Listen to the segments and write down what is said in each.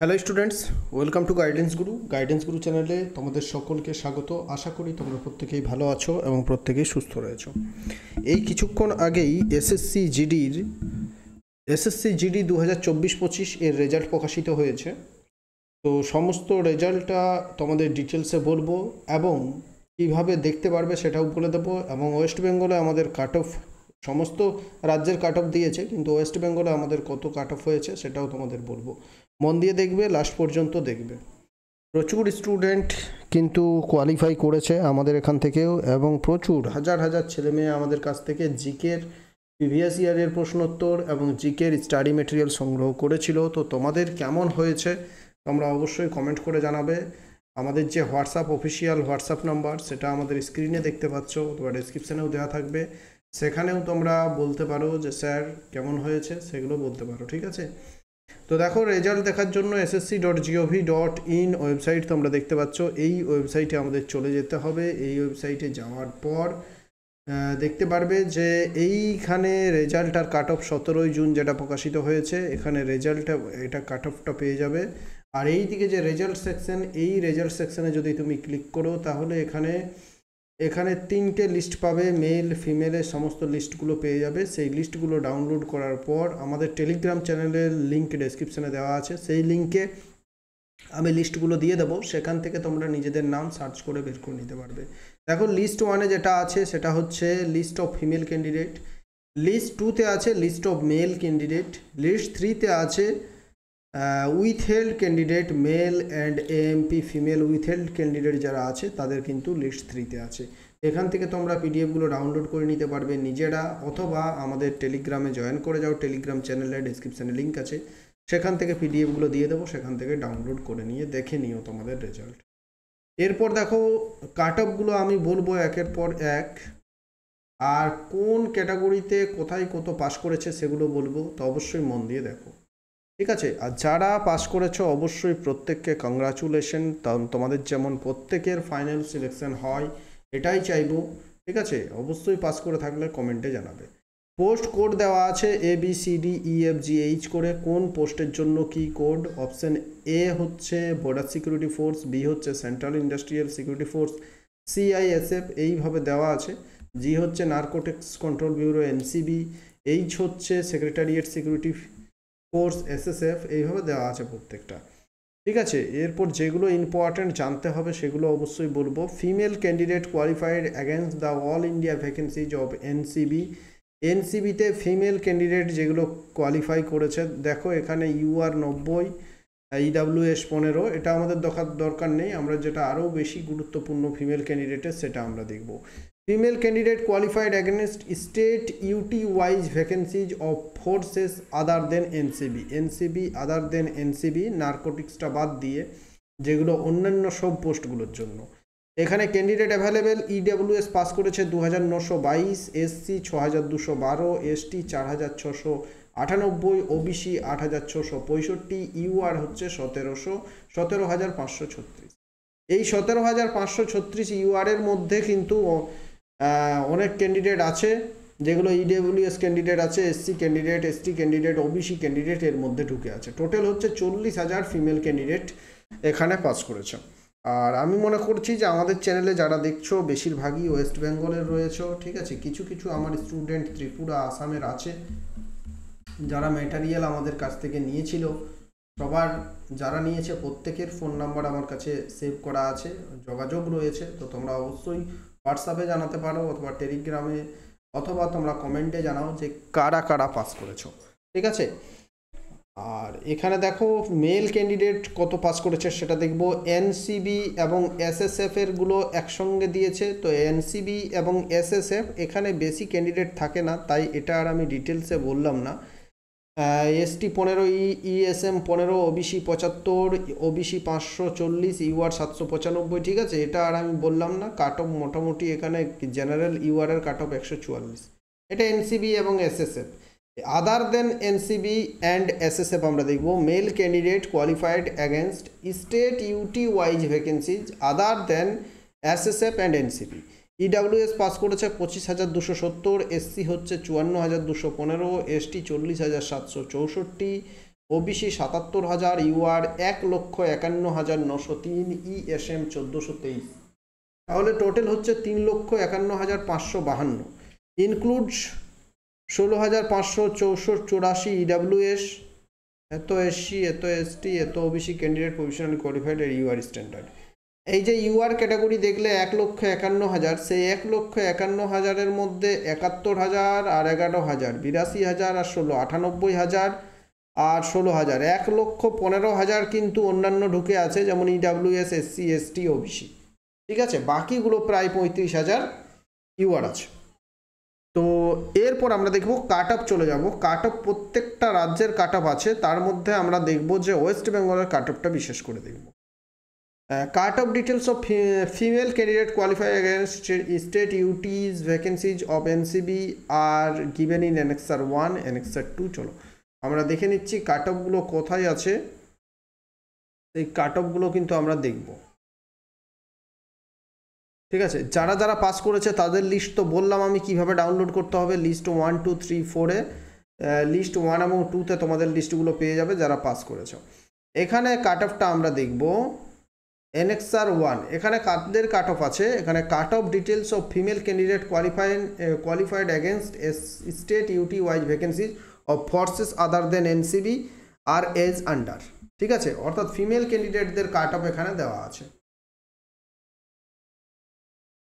Hello students, welcome to guidance গুরু চ্যানেলে তোমাদের সকলকে স্বাগত। আশা করি তোমরা প্রত্যেকেই ভালো আছো এবং প্রত্যেকেই সুস্থ রয়েছো। এই কিছুক্ষণ আগেই এসএসসি জিডি 2024-25 এর রেজাল্ট প্রকাশিত হয়েছে। তো সমস্ত রেজাল্টটা তোমাদের ডিটেলসে বলবো এবং কীভাবে দেখতে পারবে সেটাও বলে দেবো। এবং ওয়েস্ট বেঙ্গলে আমাদের কাট অফ, সমস্ত রাজ্যের কাট অফ দিয়েছে, কিন্তু ওয়েস্ট বেঙ্গলে আমাদের কত কাট অফ হয়েছে সেটাও তোমাদের বলবো। মন দিয়ে দেখবে, লাস্ট পর্যন্ত দেখবে। প্রচুর স্টুডেন্ট কিন্তু কোয়ালিফাই করেছে আমাদের এখান থেকেও, এবং প্রচুর হাজার হাজার ছেলেমেয়ে আমাদের কাছ থেকে জিকের প্রিভিয়াস ইয়ারের প্রশ্নোত্তর এবং জিকের স্টাডি মেটেরিয়াল সংগ্রহ করেছিল। তো তোমাদের কেমন হয়েছে তোমরা অবশ্যই কমেন্ট করে জানাবে। আমাদের যে হোয়াটসঅ্যাপ অফিসিয়াল হোয়াটসঅ্যাপ নাম্বার, সেটা আমাদের স্ক্রিনে দেখতে পাচ্ছ অথবা ডেসক্রিপশানেও দেওয়া থাকবে, সেখানেও তোমরা বলতে পারো যে স্যার কেমন হয়েছে, সেগুলো বলতে পারো, ঠিক আছে। তো দেখো, রেজাল্ট দেখার জন্য ssc.gov.in ওয়েবসাইট তোমরা দেখতে পাচ্ছ। এই ওয়েবসাইটে আমাদের চলে যেতে হবে। এই ওয়েবসাইটে যাওয়ার পর দেখতে পারবে যে এইখানে রেজাল্ট আর কাট অফ 17ই জুন যেটা প্রকাশিত হয়েছে, এখানে রেজাল্টটা, এটা কাট অফটা পেয়ে যাবে। আর এই দিকে যে রেজাল্ট সেকশন, এই রেজাল্ট সেকশনে যদি তুমি ক্লিক করো তাহলে এখানে 3টে লিস্ট পাবে, মেল ফিমেলের সমস্ত লিস্টগুলো পেয়ে যাবে। সেই লিস্টগুলো ডাউনলোড করার পর আমাদের টেলিগ্রাম চ্যানেলের লিঙ্ক ডেসক্রিপশানে দেওয়া আছে, সেই লিঙ্কে আমি লিস্টগুলো দিয়ে দেবো। সেখান থেকে তোমরা নিজেদের নাম সার্চ করে বের করে নিতে পারবে। দেখো, লিস্ট 1-এ যেটা আছে সেটা হচ্ছে list of female candidate, list 2-তে আছে list of male candidate, list 3-তে আছে withheld candidate male and AMP female withheld candidate যারা আছে তাদের কিন্তু লিস্ট 3-তে আছে। এখান থেকে তোমরা পিডিএফগুলো ডাউনলোড করে নিতে পারবে নিজেরা, অথবা আমাদের টেলিগ্রামে জয়েন করে যাও। টেলিগ্রাম চ্যানেলের ডেসক্রিপশানে লিঙ্ক আছে, সেখান থেকে পিডিএফগুলো দিয়ে দেবো, সেখান থেকে ডাউনলোড করে নিয়ে দেখে নিও তোমাদের রেজাল্ট। এরপর দেখো, কাট অফগুলো আমি বলবো একের পর এক, আর কোন ক্যাটাগরিতে কোথায় কত পাস করেছে সেগুলো বলবো। তো অবশ্যই মন দিয়ে দেখো, ঠিক আছে। আর যারা পাস করেছো অবশ্যই প্রত্যেককে কংগ্রাচুলেশন। তোমাদের যেমন প্রত্যেকের ফাইনাল সিলেকশন হয় এটাই চাইবো, ঠিক আছে। অবশ্যই পাস করে থাকলে কমেন্টে জানাবে। পোস্ট কোড দেওয়া আছে ABCDEFGH করে, কোন পোস্টের জন্য কি কোড। অপশান এ হচ্ছে বর্ডার সিকিউরিটি ফোর্স, বি হচ্ছে central industrial security force CISF, এইভাবে দেওয়া আছে। জি হচ্ছে narcotics control bureau NCB, H হচ্ছে সেক্রেটারিয়েট সিকিউরিটি ফোর্স SSF, এইভাবে দেওয়া আছে প্রত্যেকটা, ঠিক আছে। এরপর যেগুলো ইম্পর্ট্যান্ট জানতে হবে সেগুলো অবশ্যই বলবো। Female candidate qualified against the all India vacancies of NCBতে ফিমেল ক্যান্ডিডেট যেগুলো কোয়ালিফাই করেছে, দেখো এখানে UR 90, EWS 15, এটা আমাদের দরকার নেই। আমরা যেটা আরও বেশি গুরুত্বপূর্ণ ফিমেল ক্যান্ডিডেটের সেটা আমরা দেখব। Female candidate qualified against state UT wise vacancies of forces other than NCB other than NCB, নার্কোটিক্সটা বাদ দিয়ে, যেগুলো অন্যান্য সব পোস্টগুলোর জন্য। এখানে ক্যান্ডিডেট অ্যাভেলেবেল। EWS পাস করেছে 2922, SC 6212, ST 4698, OBC 8665, UR হচ্ছে 17,536। এই 17,536 UR-এর মধ্যে কিন্তু অনেক ক্যান্ডিডেট আছে, যেগুলো EWS ক্যান্ডিডেট আছে, SC candidate, ST candidate, OBC candidate এর মধ্যে ঢুকে আছে। টোটাল হচ্ছে 40,000 ফিমেল ক্যান্ডিডেট এখানে পাস করেছে। আর আমি মনে করছি যে আমাদের চ্যানেলে যারা দেখছো বেশিরভাগই ওয়েস্ট বেঙ্গলের রয়েছে, ঠিক আছে। কিছু কিছু আমার স্টুডেন্ট ত্রিপুরা, আসামের আছে যারা ম্যাটেরিয়াল আমাদের কাছ থেকে নিয়েছিল। সবার যারা নিয়েছে প্রত্যেকের ফোন নাম্বার আমার কাছে সেভ করা আছে, যোগাযোগ রয়েছে। তো তোমরা অবশ্যই হোয়াটসঅ্যাপে জানাতে পারো, অথবা টেলিগ্রামে, অথবা তোমরা কমেন্টে জানাও যে কারা কারা পাস করেছো, ঠিক আছে। আর এখানে দেখো মেল ক্যান্ডিডেট কত পাস করেছে সেটা দেখবো। NCB এবং SSF এরগুলো একসঙ্গে দিয়েছে। তো NCB এবং SSF এখানে বেশি ক্যান্ডিডেট থাকে না, তাই এটা আর আমি ডিটেলসে বললাম না। ST 15, ESM 15, OBC 75, OBC 540, UR 795, ঠিক আছে। এটা আর আমি বললাম না। কাট অফ মোটামুটি এখানে জেনারেল UR এর কাট অফ 144, এটা NCB এবং SSF। Other than NCB and SSF আমরা দেখব। Male candidate qualified against state UT wise vacancies other than SSF and NCB। EWS pass করেছে 25,270, SC হচ্ছে 54,215, ST 40,764, ওবিসি ৭৭,০০০, ইউআর ১,৫১,৯০৩, ইএসএম ১৪২৩। তাহলে টোটাল হচ্ছে ৩,৫১,৫৫২। ইনক্লুডস ১৬,৫৮৪ ইডাব্লিউএস, এত এসসি, এত এসটি, এত ওবিসি ক্যান্ডিডেট প্রফেশনালি কোয়ালিফাইড এর ইউআর স্ট্যান্ডার্ড। এই যে ইউআর ক্যাটাগরি দেখলে ১,৫১,০০০, সেই ১,৫১,০০০-এর মধ্যে ৭১,০০০ আর ১১,০০০, ৮২,০০০ আর ১৬, ৯৮,০০০ আর ১৬,০০০, ১,১৫,০০০ কিন্তু অন্যান্য ঢুকে আছে, যেমন ইডাব্লিউএস, এসসি, এসটি, ওবিসি। ঠিক আছে, বাকিগুলো প্রায় ৩৫,০০০ ইউআর আছে। তো এরপর আমরা দেখব কাট অফ, চলে যাব কাট অফ। প্রত্যেকটা রাজ্যের কাট অফ আছে, তার মধ্যে আমরা দেখব যে ওয়েস্ট বেঙ্গলের কাট অফটা বিশেষ করে দেখব। Cut off details of female candidate qualify against state UTs vacancies of NCB are given in annexure 1, annexure 2। চলো আমরা দেখে নিচ্ছি কাট অফগুলো কোথায় আছে। এই কাট অফগুলো কিন্তু আমরা দেখব। ঠিক আছে, যারা যারা পাস করেছে তাদের লিস্ট তো বললাম আমি কিভাবে ডাউনলোড করতে হবে। লিস্ট 1, 2, 3, 4-এ, লিস্ট 1 এবং 2-তে তোমাদের লিস্টগুলো পেয়ে যাবে যারা পাস করেছো। এখানে কাট অফটা আমরা দেখব। অ্যানেক্সার 1, এখানে কাদের কাট অফ আছে? এখানে cut off details of female candidate qualified against state UT wise vacancies of forces other than NCB are as under. ঠিক আছে, অর্থাৎ ফিমেল ক্যান্ডিডেটদের কাট অফ এখানে দেওয়া আছে।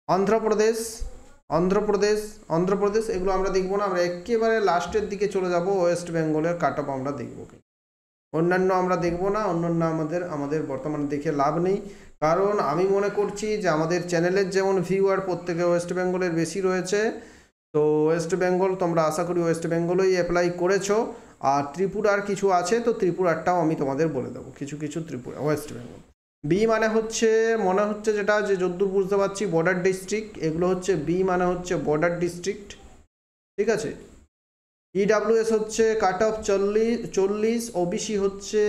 অন্ধ্রপ্রদেশ এগুলো আমরা দেখবো না, আমরা একেবারে লাস্টের দিকে চলে যাব। ওয়েস্ট বেঙ্গলের কাট অফ আমরা দেখবো, অন্যান্য আমরা দেখব না। অন্যান্য আমাদের বর্তমানে দেখে লাভ নেই, কারণ আমি মনে করছি যে আমাদের চ্যানেলের যেমন ভিউয়ার প্রত্যেকে ওয়েস্ট বেঙ্গলের বেশি রয়েছে। তো ওয়েস্ট বেঙ্গল তোমরা আশা করি ওয়েস্ট বেঙ্গলেই অ্যাপ্লাই করেছো। আর ত্রিপুরার কিছু আছে, তো ত্রিপুরারটাও আমি তোমাদের বলে দেবো। কিছু ত্রিপুরা, ওয়েস্ট বেঙ্গল। বি মানে হচ্ছে, মনে হচ্ছে যেটা যে যদ্দূর বুঝতে পারছি বর্ডার ডিস্ট্রিক্ট, এগুলো হচ্ছে বি মানে হচ্ছে বর্ডার ডিস্ট্রিক্ট। ঠিক আছে, ইডাব্লিউএস হচ্ছে কাট অফ 40, ওবিসি হচ্ছে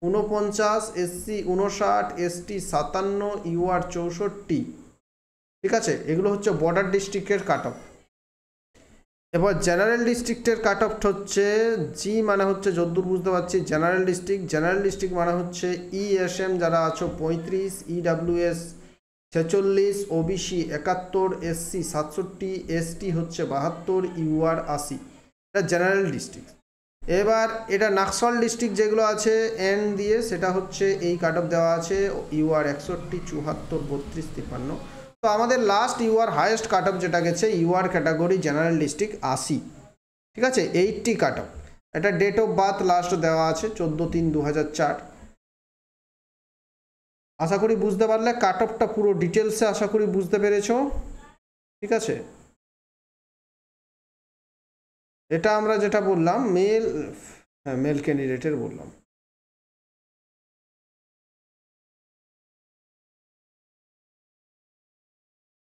49, এসসি 59, এসটি 57, ইউআর 64। ঠিক আছে, এগুলো হচ্ছে বর্ডার ডিস্ট্রিক্টের কাট অফ। এবার জেনারেল ডিস্ট্রিক্টের কাট অফ হচ্ছে জি মানে হচ্ছে যদ্দূর বুঝতে পারছি জেনারেল ডিস্ট্রিক্ট মানে হচ্ছে ইএসএম যারা আছো 35, ইডাব্লিউএস 46, ওবিসি 71, এসসি 67, এসটি হচ্ছে 72, ইউআর 80। এটা জেনারেল ডিস্ট্রিক্ট। এবার এটা নাকশাল ডিস্ট্রিক্ট যেগুলো আছে এন দিয়ে, সেটা হচ্ছে এই কাট অফ দেওয়া আছে, ইউআর 61, 74, 32, 53। তো আমাদের last UR highest cut off যেটা গেছে ইউআর ক্যাটাগরি জেনারেল ডিস্ট্রিক্ট 80। ঠিক আছে, 80 কাট অফ। এটা ডেট অফ বার্থ লাস্ট দেওয়া আছে 14/3/2004। আশা করি বুঝতে পারলে, কাট অফটা পুরো ডিটেলসে আশা করি বুঝতে পেরেছো। ঠিক আছে, এটা আমরা যেটা বললাম মেল ক্যান্ডিডেটের বললাম।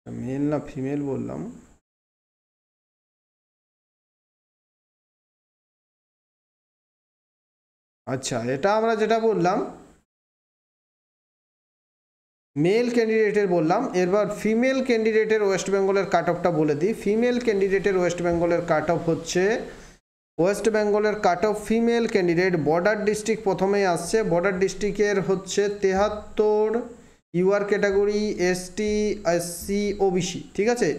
মেল না ফিমেল বললাম। আচ্ছা, এটা আমরা যেটা বললাম মেল ক্যান্ডিডেটের বললাম। এবার ফিমেল ক্যান্ডিডেটের ওয়েস্ট বেঙ্গলের কাট অফটা বলে দিই। ফিমেল ক্যান্ডিডেটের ওয়েস্ট বেঙ্গলের কাট অফ হচ্ছে, ওয়েস্ট বেঙ্গলের cut off female candidate border district প্রথমেই আসছে। বর্ডার ডিস্ট্রিক্টের হচ্ছে 73, UR category ST, SC, OBC. ঠিক আছে,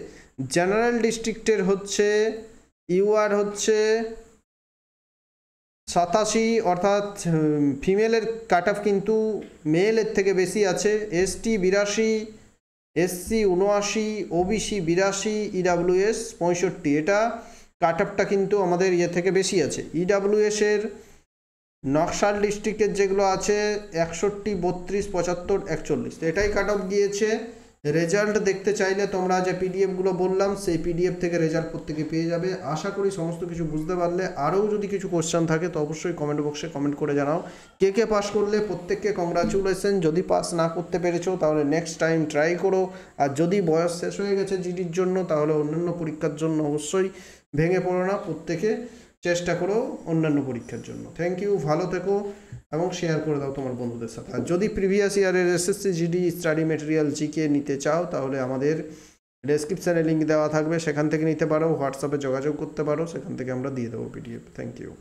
জেনারেল ডিস্ট্রিক্টের হচ্ছে ইউআর হচ্ছে 87, অর্থাৎ ফিমেলের কাট অফ কিন্তু মেলের থেকে বেশি আছে। ST 82, SC 79, OBC 82, EWS 65। এটা কাট অফটা কিন্তু আমাদের ইয়ে থেকে বেশি আছে। ইডাব্লিউএসের নকশাল ডিস্ট্রিক্টের যেগুলো আছে 61, 32, 75, 41। তো এটাই কাট অফ গিয়েছে। রেজাল্ট দেখতে চাইলে তোমরা যে পিডিএফগুলো বললাম সেই পিডিএফ থেকে রেজাল্ট প্রত্যেকে পেয়ে যাবে। আশা করি সমস্ত কিছু বুঝতে পারলে। আরও যদি কিছু কোশ্চেন থাকে তো অবশ্যই কমেন্ট বক্সে কমেন্ট করে জানাও। কে পাস করলে প্রত্যেককে কংগ্রাচুলেশন। যদি পাস না করতে পেরেছো তাহলে নেক্সট টাইম ট্রাই করো। আর যদি বয়স শেষ হয়ে গেছে জিডির জন্য তাহলে অন্যান্য পরীক্ষার জন্য অবশ্যই ভেঙে পড়ো না, প্রত্যেকে চেষ্টা করো অন্যান্য পরীক্ষার জন্য। থ্যাংক ইউ, ভালো থেকো এবং শেয়ার করে দাও তোমার বন্ধুদের সাথে। আর যদি প্রিভিয়াস ইয়ারের SSC GD study material GK নিতে চাও তাহলে আমাদের ডেসক্রিপশানে লিঙ্ক দেওয়া থাকবে, সেখান থেকে নিতে পারো। হোয়াটসঅ্যাপে যোগাযোগ করতে পারো, সেখান থেকে আমরা দিয়ে দেবো পিডিএফ। Thank you.